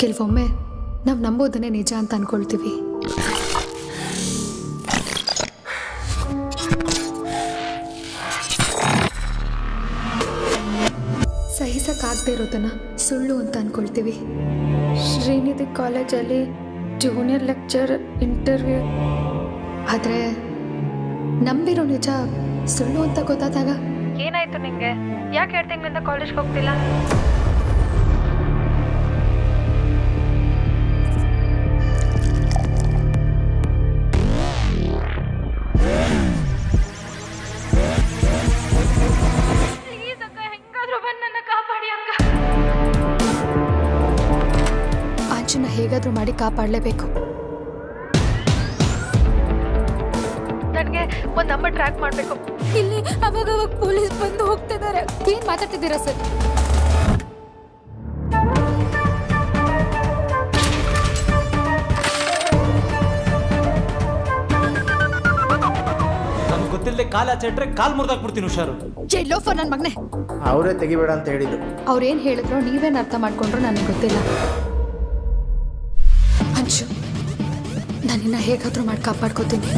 ಕೆಲವೊಮ್ಮೆ ನಾವು ನಂಬೋದನ್ನೇ ನಿಜ ಅಂತ ಅನ್ಕೊಳ್ತೀವಿ. ಸಹಿಸಕ್ಕಾಗದೇ ಇರೋದನ್ನ ಸುಳ್ಳು ಅಂತ ಅನ್ಕೊಳ್ತೀವಿ. ಶ್ರೀನಿಧಿ ಕಾಲೇಜಲ್ಲಿ ಜೂನಿಯರ್ ಲೆಕ್ಚರ್ ಇಂಟರ್ವ್ಯೂ. ಆದರೆ ನಂಬಿರೋ ನಿಜ ಸುಳ್ಳು ಅಂತ ಗೊತ್ತಾದಾಗ ಏನಾಯ್ತು ನಿಂಗೆ? ಯಾಕೆ 2 ತಿಂಗಳಿಂದ ಕಾಲೇಜ್ಗೆ ಹೋಗ್ತಿಲ್ಲ? ಪ್ಲೀಸ್ ಅಕ್ಕ, ಹೆಂಗಾದ್ರೂ ಬಂದು ನನ್ನ ಕಾಪಾಡಿ ಅಕ್ಕ. ಆಂಚುನ ಹೇಗಾದ್ರೂ ಮಾಡಿ ಕಾಪಾಡಲೇಬೇಕು. ನನಗೆ ಒಂದು ನಂಬರ್ ಟ್ರ್ಯಾಕ್ ಮಾಡಬೇಕು. ಇಲ್ಲಿ ಅವಾಗ ಪೊಲೀಸ್ ಬಂದು ಹೋಗ್ತಿದ್ದಾರೆ. ಏನು ಮಾತಾಡ್ತಿದ್ದೀರಾ ಸರ್? ನಮ್ಗೆ ಗೊತ್ತಿಲ್ಲದೆ ಕಾಲು ಆಚೆಟ್ರೆ ಕಾಲು ಮುರಿದಾಕ್ಬಿಡ್ತೀನಿ. ಹುಷಾರು. ಜೈ ಲೋಫರ್ ನನ್ನ ಮಗನೇ. ಅವರೇ ತೆಗಿಬೇಡ ಅಂತ ಹೇಳಿದ್ದು. ಅವ್ರೇನು ಹೇಳಿದ್ರು ನೀವೇನು ಅರ್ಥ ಮಾಡ್ಕೊಂಡ್ರು ನನಗೆ ಗೊತ್ತಿಲ್ಲ. ಅಂಚು, ನಾನಿನ್ನ ಹೇಗಾದ್ರೂ ಮಾಡಿ ಕಾಪಾಡ್ಕೋತೀನಿ.